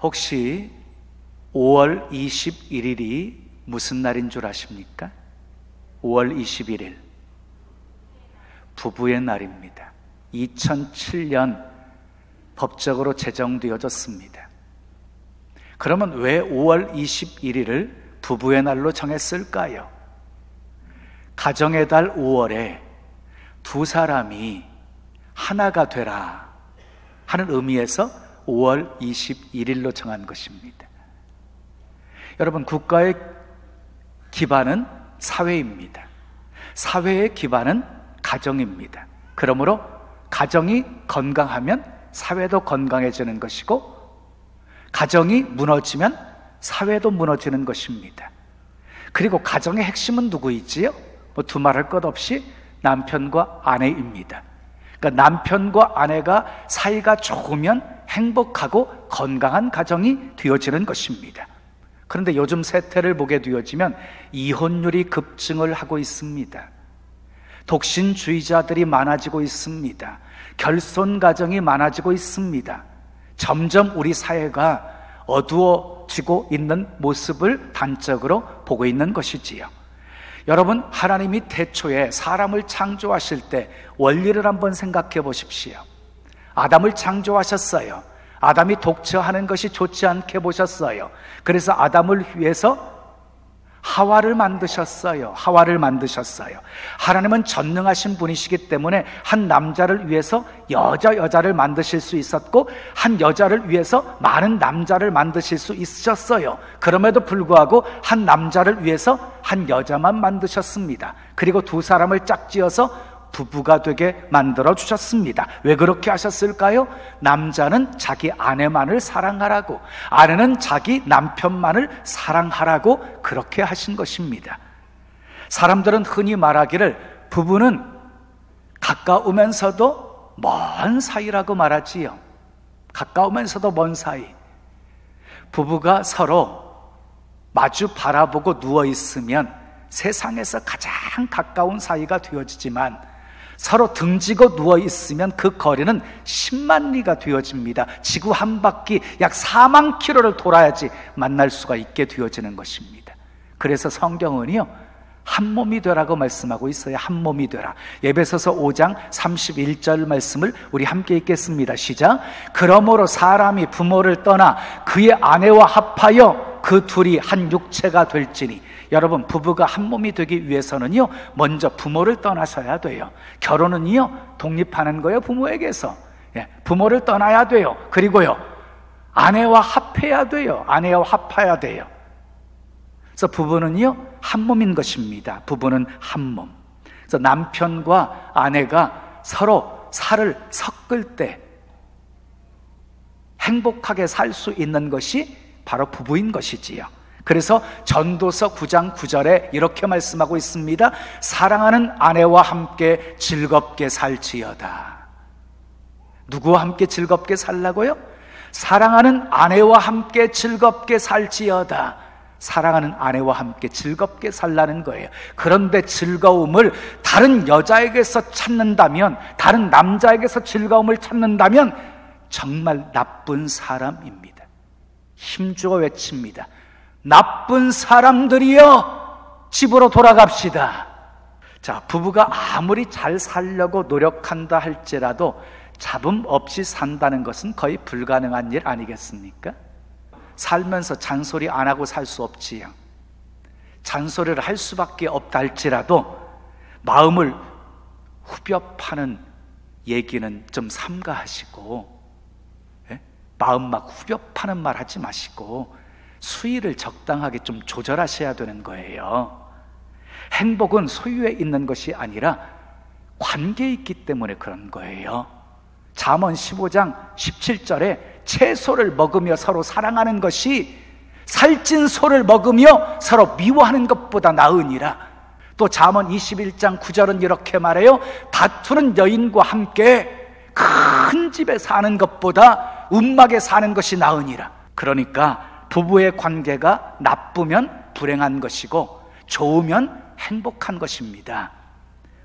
혹시 5월 21일이 무슨 날인 줄 아십니까? 5월 21일 부부의 날입니다. 2007년 법적으로 제정되어졌습니다. 그러면 왜 5월 21일을 부부의 날로 정했을까요? 가정의 달 5월에 두 사람이 하나가 되라 하는 의미에서 5월 21일로 정한 것입니다. 여러분, 국가의 기반은 사회입니다. 사회의 기반은 가정입니다. 그러므로 가정이 건강하면 사회도 건강해지는 것이고, 가정이 무너지면 사회도 무너지는 것입니다. 그리고 가정의 핵심은 누구이지요? 두말할 것 없이 남편과 아내입니다. 그러니까 남편과 아내가 사이가 좋으면 행복하고 건강한 가정이 되어지는 것입니다. 그런데 요즘 세태를 보게 되어지면 이혼율이 급증을 하고 있습니다. 독신주의자들이 많아지고 있습니다. 결손 가정이 많아지고 있습니다. 점점 우리 사회가 어두워지고 있는 모습을 단적으로 보고 있는 것이지요. 여러분, 하나님이 태초에 사람을 창조하실 때 원리를 한번 생각해 보십시오. 아담을 창조하셨어요. 아담이 독처하는 것이 좋지 않게 보셨어요. 그래서 아담을 위해서 하와를 만드셨어요. 하나님은 전능하신 분이시기 때문에 한 남자를 위해서 여자를 만드실 수 있었고, 한 여자를 위해서 많은 남자를 만드실 수 있으셨어요. 그럼에도 불구하고 한 남자를 위해서 한 여자만 만드셨습니다. 그리고 두 사람을 짝지어서 부부가 되게 만들어 주셨습니다. 왜 그렇게 하셨을까요? 남자는 자기 아내만을 사랑하라고, 아내는 자기 남편만을 사랑하라고 그렇게 하신 것입니다. 사람들은 흔히 말하기를 부부는 가까우면서도 먼 사이라고 말하지요. 가까우면서도 먼 사이. 부부가 서로 마주 바라보고 누워 있으면 세상에서 가장 가까운 사이가 되어지지만, 서로 등지고 누워있으면 그 거리는 10만 리가 되어집니다. 지구 한 바퀴 약 4만 킬로를 돌아야지 만날 수가 있게 되어지는 것입니다. 그래서 성경은요, 한 몸이 되라고 말씀하고 있어요. 한 몸이 되라. 에베소서 5장 31절 말씀을 우리 함께 읽겠습니다. 시작. 그러므로 사람이 부모를 떠나 그의 아내와 합하여 그 둘이 한 육체가 될지니. 여러분, 부부가 한 몸이 되기 위해서는요, 먼저 부모를 떠나셔야 돼요. 결혼은요, 독립하는 거예요. 부모에게서. 부모를 떠나야 돼요. 그리고요, 아내와 합해야 돼요. 그래서 부부는요, 한 몸인 것입니다. 부부는 한 몸. 그래서 남편과 아내가 서로 살을 섞을 때 행복하게 살 수 있는 것이 바로 부부인 것이지요. 그래서 전도서 9장 9절에 이렇게 말씀하고 있습니다. 사랑하는 아내와 함께 즐겁게 살지어다. 누구와 함께 즐겁게 살라고요? 사랑하는 아내와 함께 즐겁게 살지어다. 사랑하는 아내와 함께 즐겁게 살라는 거예요. 그런데 즐거움을 다른 여자에게서 찾는다면, 다른 남자에게서 즐거움을 찾는다면 정말 나쁜 사람입니다. 힘주어 외칩니다. 나쁜 사람들이여, 집으로 돌아갑시다. 자, 부부가 아무리 잘 살려고 노력한다 할지라도 잡음 없이 산다는 것은 거의 불가능한 일 아니겠습니까? 살면서 잔소리 안 하고 살 수 없지요. 잔소리를 할 수밖에 없다 할지라도 마음을 후벼 파는 얘기는 좀 삼가하시고, 마음 막 후벼 파는 말 하지 마시고 수위를 적당하게 좀 조절하셔야 되는 거예요. 행복은 소유에 있는 것이 아니라 관계에 있기 때문에 그런 거예요. 잠언 15장 17절에 채소를 먹으며 서로 사랑하는 것이 살찐 소를 먹으며 서로 미워하는 것보다 나으니라. 또 잠언 21장 9절은 이렇게 말해요. 다투는 여인과 함께 큰 집에 사는 것보다 움막에 사는 것이 나으니라. 그러니까 부부의 관계가 나쁘면 불행한 것이고 좋으면 행복한 것입니다.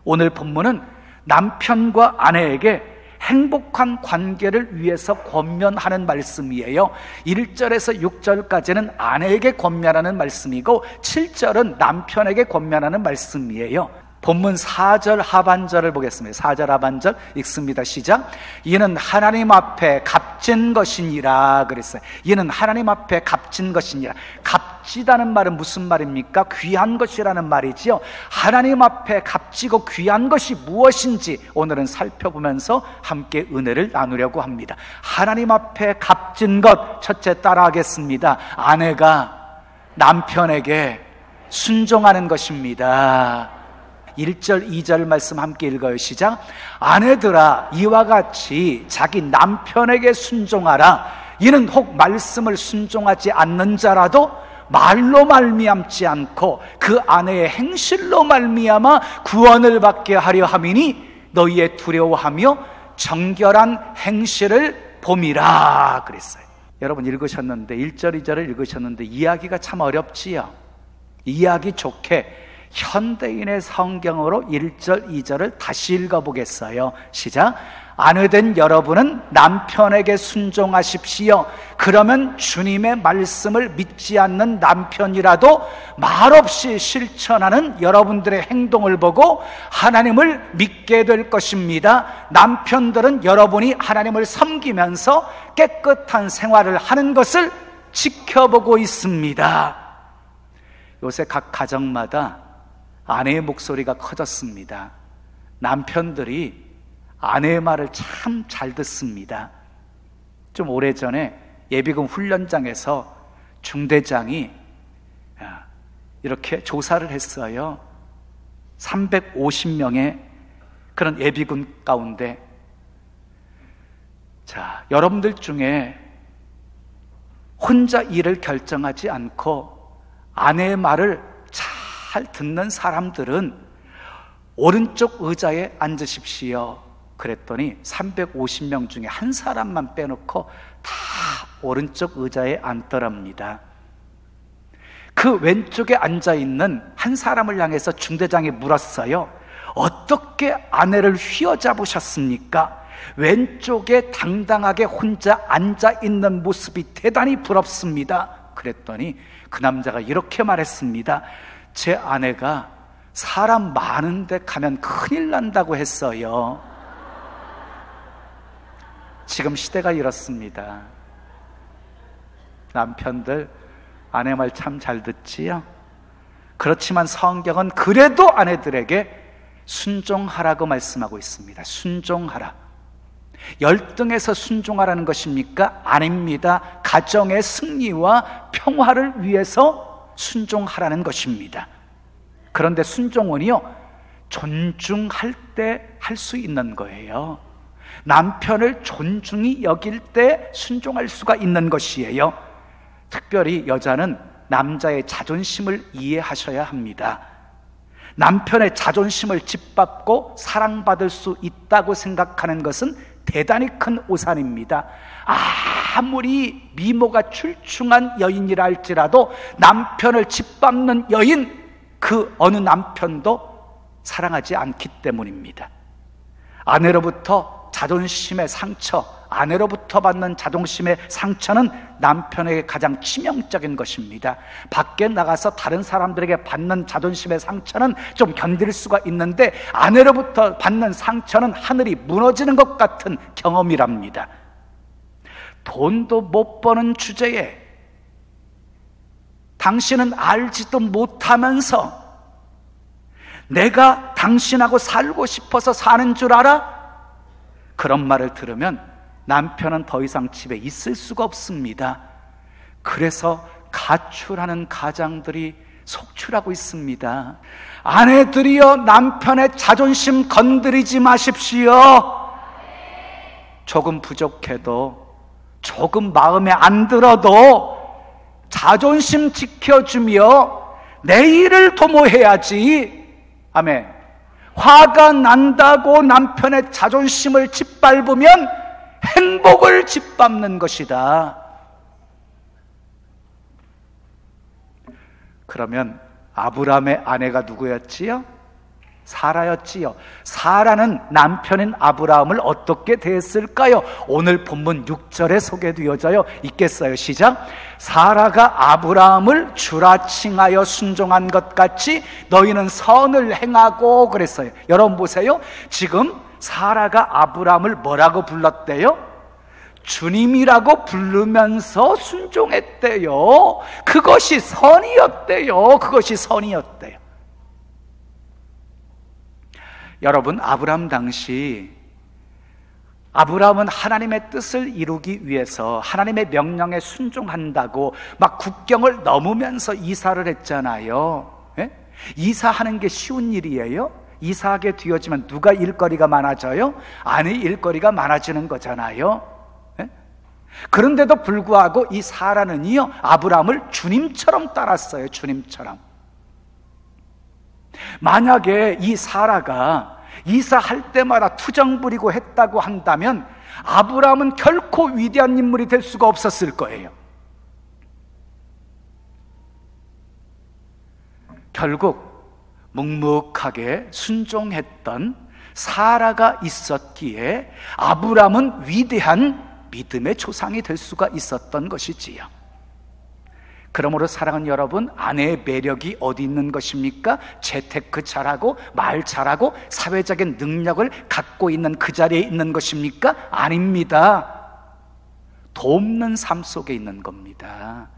오늘 본문은 남편과 아내에게 행복한 관계를 위해서 권면하는 말씀이에요. 1절에서 6절까지는 아내에게 권면하는 말씀이고 7절은 남편에게 권면하는 말씀이에요. 본문 4절 하반절을 보겠습니다. 4절 하반절 읽습니다. 시작. 이는 하나님 앞에 값진 것이니라 그랬어요. 이는 하나님 앞에 값진 것이니라. 값지다는 말은 무슨 말입니까? 귀한 것이라는 말이지요. 하나님 앞에 값지고 귀한 것이 무엇인지 오늘은 살펴보면서 함께 은혜를 나누려고 합니다. 하나님 앞에 값진 것, 첫째 따라하겠습니다. 아내가 남편에게 순종하는 것입니다. 1절, 2절 말씀 함께 읽어요. 시작. 아내들아 이와 같이 자기 남편에게 순종하라. 이는 혹 말씀을 순종하지 않는 자라도 말로 말미암지 않고 그 아내의 행실로 말미암아 구원을 받게 하려 함이니 너희의 두려워하며 정결한 행실을 봄이라 그랬어요. 여러분 읽으셨는데 1절, 2절을 읽으셨는데 이해하기가 참 어렵지요. 이해하기 좋게 현대인의 성경으로 1절, 2절을 다시 읽어보겠어요. 시작. 아내된 여러분은 남편에게 순종하십시오. 그러면 주님의 말씀을 믿지 않는 남편이라도 말없이 실천하는 여러분들의 행동을 보고 하나님을 믿게 될 것입니다. 남편들은 여러분이 하나님을 섬기면서 깨끗한 생활을 하는 것을 지켜보고 있습니다. 요새 각 가정마다 아내의 목소리가 커졌습니다. 남편들이 아내의 말을 참 잘 듣습니다. 좀 오래전에 예비군 훈련장에서 중대장이 이렇게 조사를 했어요. 350명의 그런 예비군 가운데 자, 여러분들 중에 혼자 일을 결정하지 않고 아내의 말을 잘 듣는 사람들은 오른쪽 의자에 앉으십시오. 그랬더니 350명 중에 한 사람만 빼놓고 다 오른쪽 의자에 앉더랍니다. 그 왼쪽에 앉아있는 한 사람을 향해서 중대장이 물었어요. 어떻게 아내를 휘어잡으셨습니까? 왼쪽에 당당하게 혼자 앉아있는 모습이 대단히 부럽습니다. 그랬더니 그 남자가 이렇게 말했습니다. 제 아내가 사람 많은 데 가면 큰일 난다고 했어요. 지금 시대가 이렇습니다. 남편들 아내 말 참 잘 듣지요? 그렇지만 성경은 그래도 아내들에게 순종하라고 말씀하고 있습니다. 순종하라. 열등해서 순종하라는 것입니까? 아닙니다. 가정의 승리와 평화를 위해서 순종하라는 것입니다. 그런데 순종은요, 존중할 때 할 수 있는 거예요. 남편을 존중히 여길 때 순종할 수가 있는 것이에요. 특별히 여자는 남자의 자존심을 이해하셔야 합니다. 남편의 자존심을 짓밟고 사랑받을 수 있다고 생각하는 것은 대단히 큰 오산입니다. 아무리 미모가 출중한 여인이라 할지라도 남편을 짓밟는 여인, 그 어느 남편도 사랑하지 않기 때문입니다. 아내로부터 자존심의 상처, 아내로부터 받는 자존심의 상처는 남편에게 가장 치명적인 것입니다. 밖에 나가서 다른 사람들에게 받는 자존심의 상처는 좀 견딜 수가 있는데 아내로부터 받는 상처는 하늘이 무너지는 것 같은 경험이랍니다. 돈도 못 버는 주제에 당신은 알지도 못하면서 내가 당신하고 살고 싶어서 사는 줄 알아? 그런 말을 들으면 남편은 더 이상 집에 있을 수가 없습니다. 그래서 가출하는 가장들이 속출하고 있습니다. 아내들이여, 남편의 자존심 건드리지 마십시오. 조금 부족해도, 조금 마음에 안 들어도 자존심 지켜주며 내 일을 도모해야지. 아멘. 화가 난다고 남편의 자존심을 짓밟으면 행복을 짓밟는 것이다. 그러면 아브라함의 아내가 누구였지요? 사라였지요. 사라는 남편인 아브라함을 어떻게 대했을까요? 오늘 본문 6절에 소개되어져 있겠어요. 시작. 사라가 아브라함을 주라 칭하여 순종한 것 같이 너희는 선을 행하고 그랬어요. 여러분 보세요. 지금 사라가 아브라함을 뭐라고 불렀대요? 주님이라고 부르면서 순종했대요. 그것이 선이었대요. 그것이 선이었대요. 여러분, 아브라함 당시 아브라함은 하나님의 뜻을 이루기 위해서 하나님의 명령에 순종한다고 막 국경을 넘으면서 이사를 했잖아요. 예? 이사하는 게 쉬운 일이에요? 이사하게 되어지면 누가 일거리가 많아져요? 아내 일거리가 많아지는 거잖아요. 예? 그런데도 불구하고 이 사라는요, 아브라함을 주님처럼 따랐어요. 주님처럼. 만약에 이 사라가 이사할 때마다 투정 부리고 했다고 한다면 아브라함은 결코 위대한 인물이 될 수가 없었을 거예요. 결국 묵묵하게 순종했던 사라가 있었기에 아브라함은 위대한 믿음의 조상이 될 수가 있었던 것이지요. 그러므로 사랑하는 여러분, 아내의 매력이 어디 있는 것입니까? 재테크 잘하고 말 잘하고 사회적인 능력을 갖고 있는 그 자리에 있는 것입니까? 아닙니다. 돕는 삶 속에 있는 겁니다.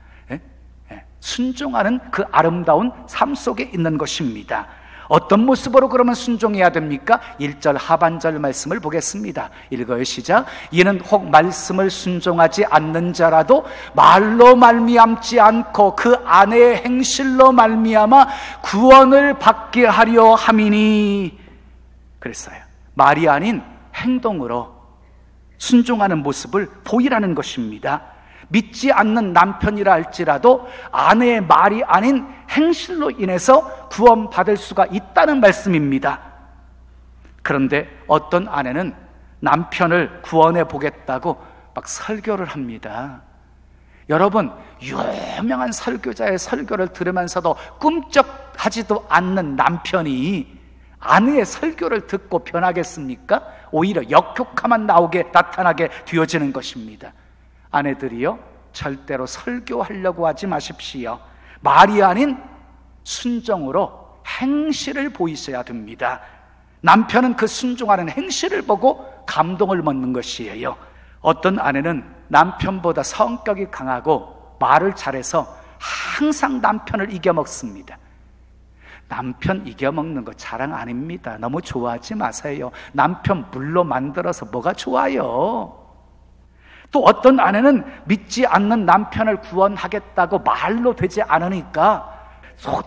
순종하는 그 아름다운 삶 속에 있는 것입니다. 어떤 모습으로 그러면 순종해야 됩니까? 1절 하반절 말씀을 보겠습니다. 읽어요. 시작. 이는 혹 말씀을 순종하지 않는 자라도 말로 말미암지 않고 그 아내의 행실로 말미암아 구원을 받게 하려 함이니. 그랬어요. 말이 아닌 행동으로 순종하는 모습을 보이라는 것입니다. 믿지 않는 남편이라 할지라도 아내의 말이 아닌 행실로 인해서 구원받을 수가 있다는 말씀입니다. 그런데 어떤 아내는 남편을 구원해 보겠다고 막 설교를 합니다. 여러분, 유명한 설교자의 설교를 들으면서도 꿈쩍하지도 않는 남편이 아내의 설교를 듣고 변하겠습니까? 오히려 역효과만 나타나게 되어지는 것입니다. 아내들이요, 절대로 설교하려고 하지 마십시오. 말이 아닌 순종으로 행실을 보이셔야 됩니다. 남편은 그 순종하는 행실을 보고 감동을 먹는 것이에요. 어떤 아내는 남편보다 성격이 강하고 말을 잘해서 항상 남편을 이겨먹습니다. 남편 이겨먹는 거 자랑 아닙니다. 너무 좋아하지 마세요. 남편 물로 만들어서 뭐가 좋아요? 또 어떤 아내는 믿지 않는 남편을 구원하겠다고 말로 되지 않으니까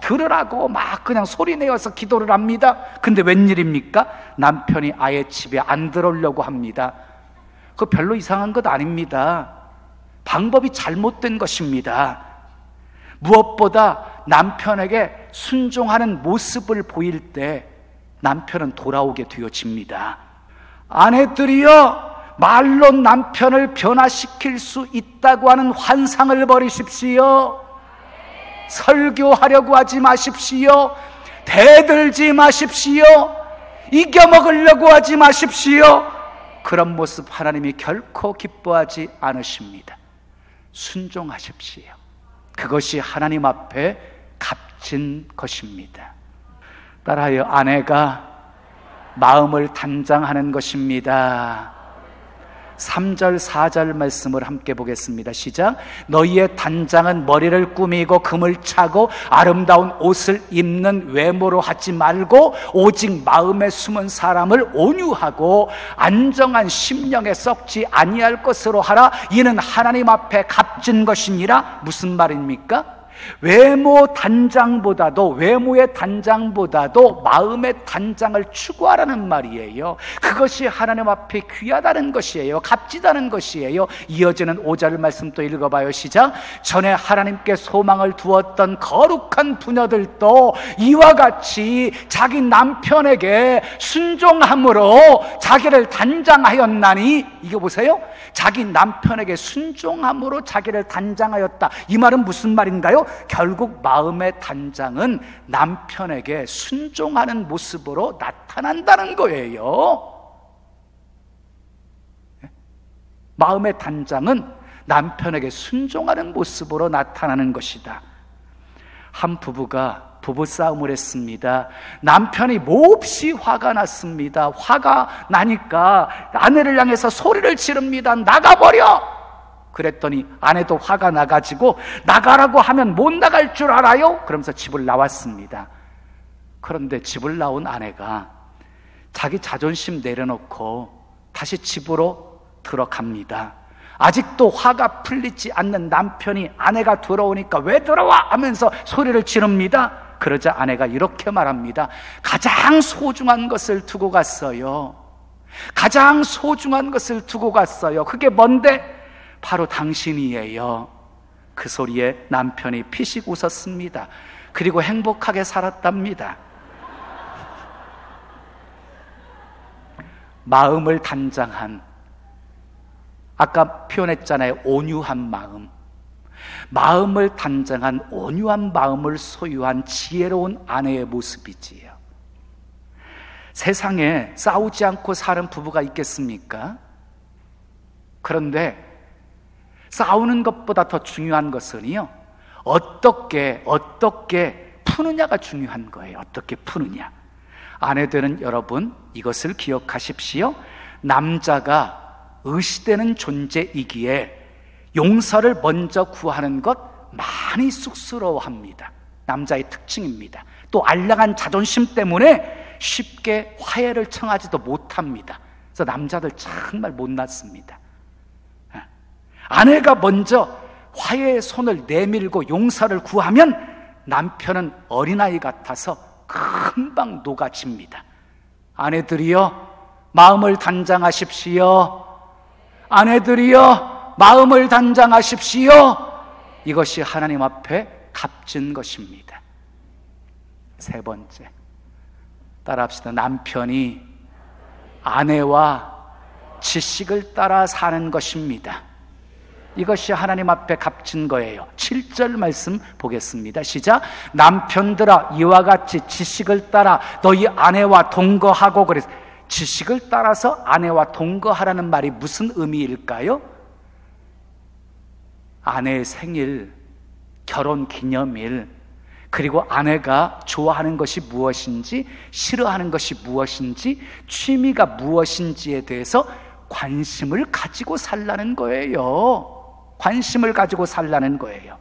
들으라고 막 그냥 소리내어서 기도를 합니다. 근데 웬일입니까? 남편이 아예 집에 안 들어오려고 합니다. 그거 별로 이상한 것 아닙니다. 방법이 잘못된 것입니다. 무엇보다 남편에게 순종하는 모습을 보일 때 남편은 돌아오게 되어집니다. 아내들이요, 말로 남편을 변화시킬 수 있다고 하는 환상을 버리십시오. 설교하려고 하지 마십시오. 대들지 마십시오. 이겨먹으려고 하지 마십시오. 그런 모습 하나님이 결코 기뻐하지 않으십니다. 순종하십시오. 그것이 하나님 앞에 값진 것입니다. 따라하여 아내가 마음을 단장하는 것입니다. 3절 4절 말씀을 함께 보겠습니다. 시작. 너희의 단장은 머리를 꾸미고 금을 차고 아름다운 옷을 입는 외모로 하지 말고 오직 마음에 숨은 사람을 온유하고 안정한 심령에 썩지 아니할 것으로 하라. 이는 하나님 앞에 값진 것이니라. 무슨 말입니까? 외모의 단장보다도 마음의 단장을 추구하라는 말이에요. 그것이 하나님 앞에 귀하다는 것이에요. 값지다는 것이에요. 이어지는 5절 말씀 또 읽어봐요. 시작. 전에 하나님께 소망을 두었던 거룩한 부녀들도 이와 같이 자기 남편에게 순종함으로 자기를 단장하였나니. 이거 보세요. 자기 남편에게 순종함으로 자기를 단장하였다. 이 말은 무슨 말인가요? 결국 마음의 단장은 남편에게 순종하는 모습으로 나타난다는 거예요. 마음의 단장은 남편에게 순종하는 모습으로 나타나는 것이다. 한 부부가 부부싸움을 했습니다. 남편이 몹시 화가 났습니다. 화가 나니까 아내를 향해서 소리를 지릅니다. 나가버려! 그랬더니 아내도 화가 나가지고 나가라고 하면 못 나갈 줄 알아요? 그러면서 집을 나왔습니다. 그런데 집을 나온 아내가 자기 자존심 내려놓고 다시 집으로 들어갑니다. 아직도 화가 풀리지 않는 남편이 아내가 들어오니까 왜 들어와? 하면서 소리를 지릅니다. 그러자 아내가 이렇게 말합니다. 가장 소중한 것을 두고 갔어요. 가장 소중한 것을 두고 갔어요. 그게 뭔데? 바로 당신이에요. 그 소리에 남편이 피식 웃었습니다. 그리고 행복하게 살았답니다. 마음을 단장한, 아까 표현했잖아요. 온유한 마음. 마음을 단장한 온유한 마음을 소유한 지혜로운 아내의 모습이지요. 세상에 싸우지 않고 사는 부부가 있겠습니까? 그런데 싸우는 것보다 더 중요한 것은요, 어떻게 푸느냐가 중요한 거예요. 어떻게 푸느냐. 아내들은 여러분 이것을 기억하십시오. 남자가 의시되는 존재이기에 용서를 먼저 구하는 것 많이 쑥스러워합니다. 남자의 특징입니다. 또 알량한 자존심 때문에 쉽게 화해를 청하지도 못합니다. 그래서 남자들 정말 못났습니다. 아내가 먼저 화해의 손을 내밀고 용서를 구하면 남편은 어린아이 같아서 금방 녹아집니다. 아내들이여 마음을 단장하십시오. 아내들이여 마음을 단장하십시오. 이것이 하나님 앞에 값진 것입니다. 세 번째, 따라합시다. 남편이 아내와 지식을 따라 사는 것입니다. 이것이 하나님 앞에 값진 거예요. 7절 말씀 보겠습니다. 시작. 남편들아 이와 같이 지식을 따라 너희 아내와 동거하고. 그래서 지식을 따라서 아내와 동거하라는 말이 무슨 의미일까요? 아내의 생일, 결혼 기념일, 그리고 아내가 좋아하는 것이 무엇인지, 싫어하는 것이 무엇인지, 취미가 무엇인지에 대해서 관심을 가지고 살라는 거예요. 관심을 가지고 살라는 거예요.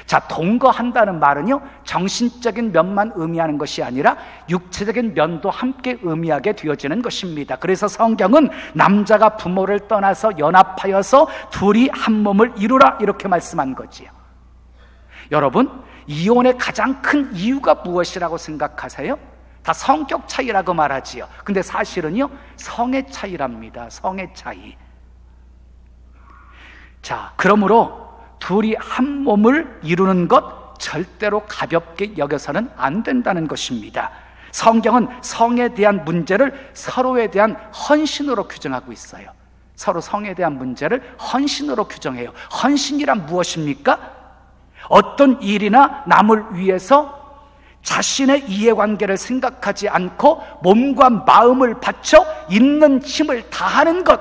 자, 동거한다는 말은요, 정신적인 면만 의미하는 것이 아니라 육체적인 면도 함께 의미하게 되어지는 것입니다. 그래서 성경은 남자가 부모를 떠나서 연합하여서 둘이 한 몸을 이루라 이렇게 말씀한 거지요. 여러분, 이혼의 가장 큰 이유가 무엇이라고 생각하세요? 다 성격 차이라고 말하지요. 근데 사실은요, 성의 차이랍니다. 성의 차이. 자, 그러므로 둘이 한 몸을 이루는 것 절대로 가볍게 여겨서는 안 된다는 것입니다. 성경은 성에 대한 문제를 서로에 대한 헌신으로 규정하고 있어요. 서로 성에 대한 문제를 헌신으로 규정해요. 헌신이란 무엇입니까? 어떤 일이나 남을 위해서 자신의 이해관계를 생각하지 않고 몸과 마음을 바쳐 있는 힘을 다하는 것,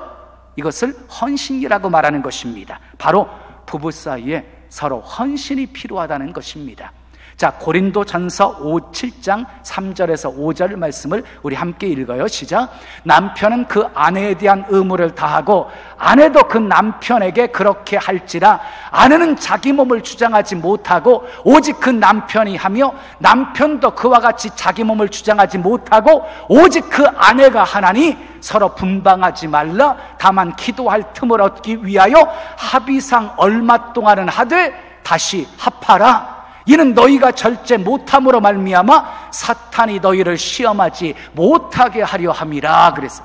이것을 헌신이라고 말하는 것입니다. 바로 부부 사이에 서로 헌신이 필요하다는 것입니다. 자, 고린도전서 7장 3절에서 5절 말씀을 우리 함께 읽어요. 시작. 남편은 그 아내에 대한 의무를 다하고 아내도 그 남편에게 그렇게 할지라. 아내는 자기 몸을 주장하지 못하고 오직 그 남편이 하며 남편도 그와 같이 자기 몸을 주장하지 못하고 오직 그 아내가 하나니 서로 분방하지 말라. 다만 기도할 틈을 얻기 위하여 합의상 얼마 동안은 하되 다시 합하라. 이는 너희가 절제 못함으로 말미암아 사탄이 너희를 시험하지 못하게 하려 함이라. 그래서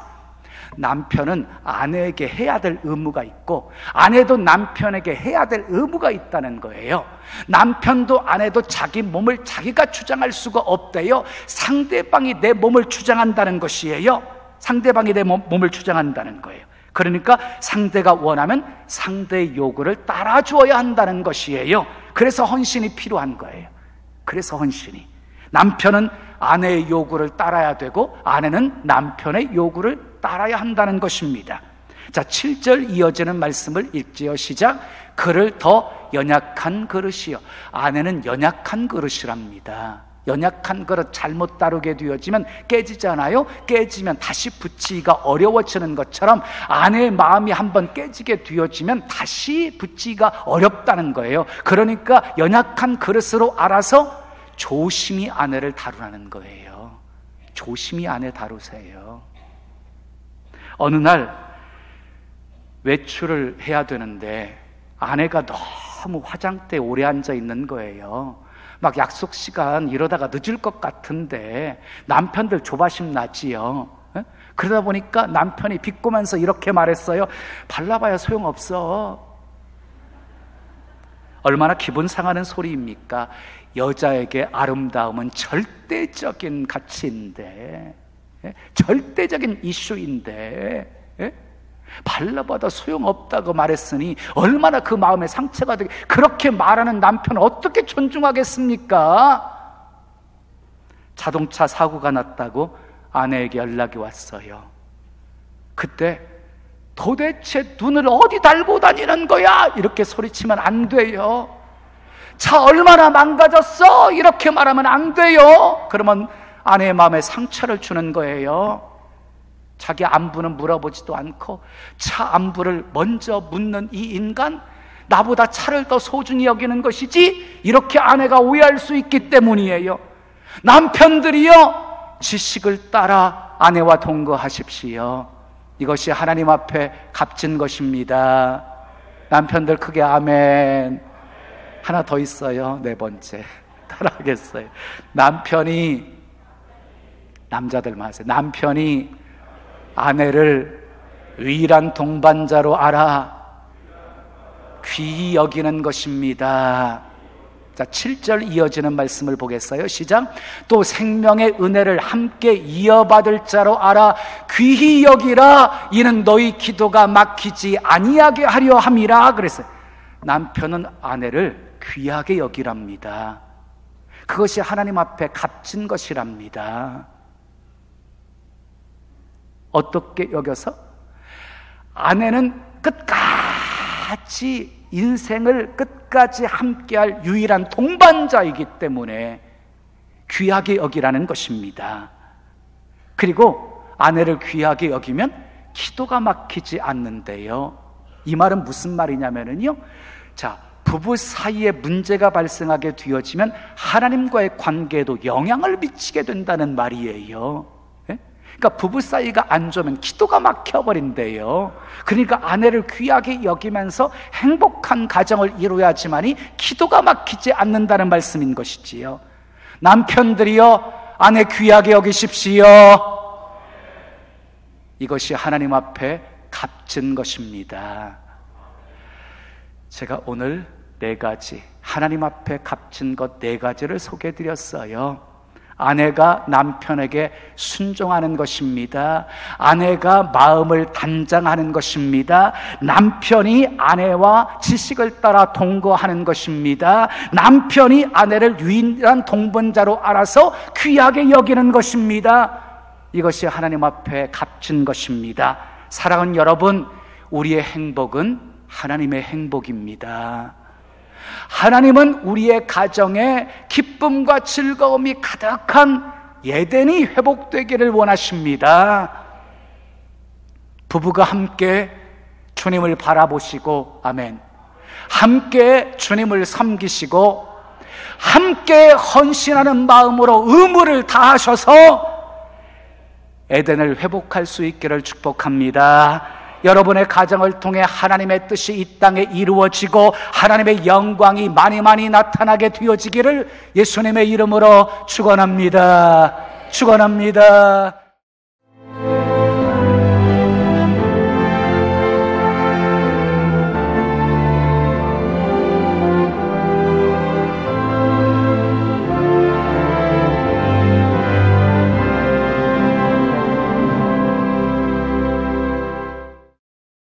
남편은 아내에게 해야 될 의무가 있고 아내도 남편에게 해야 될 의무가 있다는 거예요. 남편도 아내도 자기 몸을 자기가 주장할 수가 없대요. 상대방이 내 몸을 주장한다는 것이에요. 상대방이 내 몸을 주장한다는 거예요. 그러니까 상대가 원하면 상대의 요구를 따라주어야 한다는 것이에요. 그래서 헌신이 필요한 거예요. 그래서 헌신이. 남편은 아내의 요구를 따라야 되고 아내는 남편의 요구를 따라야 한다는 것입니다. 자, 7절 이어지는 말씀을 읽지요. 시작. 그를 더 연약한 그릇이요. 아내는 연약한 그릇이랍니다. 연약한 그릇 잘못 다루게 되어지면 깨지잖아요. 깨지면 다시 붙이기가 어려워지는 것처럼 아내의 마음이 한번 깨지게 되어지면 다시 붙이기가 어렵다는 거예요. 그러니까 연약한 그릇으로 알아서 조심히 아내를 다루라는 거예요. 조심히 아내 다루세요. 어느 날 외출을 해야 되는데 아내가 너무 화장대에 오래 앉아 있는 거예요. 막 약속 시간 이러다가 늦을 것 같은데 남편들 조바심 나지요. 그러다 보니까 남편이 비꼬면서 이렇게 말했어요. 발라봐야 소용없어. 얼마나 기분 상하는 소리입니까? 여자에게 아름다움은 절대적인 가치인데, 절대적인 이슈인데, 발라봐도 소용없다고 말했으니 얼마나 그 마음에 상처가 되게. 그렇게 말하는 남편을 어떻게 존중하겠습니까? 자동차 사고가 났다고 아내에게 연락이 왔어요. 그때 도대체 눈을 어디 달고 다니는 거야? 이렇게 소리치면 안 돼요. 차 얼마나 망가졌어? 이렇게 말하면 안 돼요. 그러면 아내의 마음에 상처를 주는 거예요. 자기 안부는 물어보지도 않고 차 안부를 먼저 묻는 이 인간, 나보다 차를 더 소중히 여기는 것이지, 이렇게 아내가 오해할 수 있기 때문이에요. 남편들이요, 지식을 따라 아내와 동거하십시오. 이것이 하나님 앞에 값진 것입니다. 남편들 크게 아멘. 하나 더 있어요. 네 번째 따라하겠어요. 남편이, 남자들만 하세요. 남편이 아내를 유일한 동반자로 알아 귀히 여기는 것입니다. 자, 7절 이어지는 말씀을 보겠어요. 시작. 또 생명의 은혜를 함께 이어받을 자로 알아 귀히 여기라. 이는 너희 기도가 막히지 아니하게 하려 함이라. 그랬어요. 남편은 아내를 귀하게 여기랍니다. 그것이 하나님 앞에 값진 것이랍니다. 어떻게 여겨서? 아내는 끝까지, 인생을 끝까지 함께할 유일한 동반자이기 때문에 귀하게 여기라는 것입니다. 그리고 아내를 귀하게 여기면 기도가 막히지 않는데요. 이 말은 무슨 말이냐면요, 자, 부부 사이에 문제가 발생하게 되어지면 하나님과의 관계에도 영향을 미치게 된다는 말이에요. 그러니까 부부 사이가 안 좋으면 기도가 막혀버린대요. 그러니까 아내를 귀하게 여기면서 행복한 가정을 이루어야지만이 기도가 막히지 않는다는 말씀인 것이지요. 남편들이여, 아내 귀하게 여기십시오. 이것이 하나님 앞에 값진 것입니다. 제가 오늘 4가지, 하나님 앞에 값진 것 4가지를 소개해드렸어요. 아내가 남편에게 순종하는 것입니다. 아내가 마음을 단장하는 것입니다. 남편이 아내와 지식을 따라 동거하는 것입니다. 남편이 아내를 유일한 동반자로 알아서 귀하게 여기는 것입니다. 이것이 하나님 앞에 값진 것입니다. 사랑하는 여러분, 우리의 행복은 하나님의 행복입니다. 하나님은 우리의 가정에 기쁨과 즐거움이 가득한 예덴이 회복되기를 원하십니다. 부부가 함께 주님을 바라보시고, 아멘, 함께 주님을 섬기시고 함께 헌신하는 마음으로 의무를 다하셔서 에덴을 회복할 수 있기를 축복합니다. 여러분의 가정을 통해 하나님의 뜻이 이 땅에 이루어지고 하나님의 영광이 많이 나타나게 되어지기를 예수님의 이름으로 축원합니다. 축원합니다.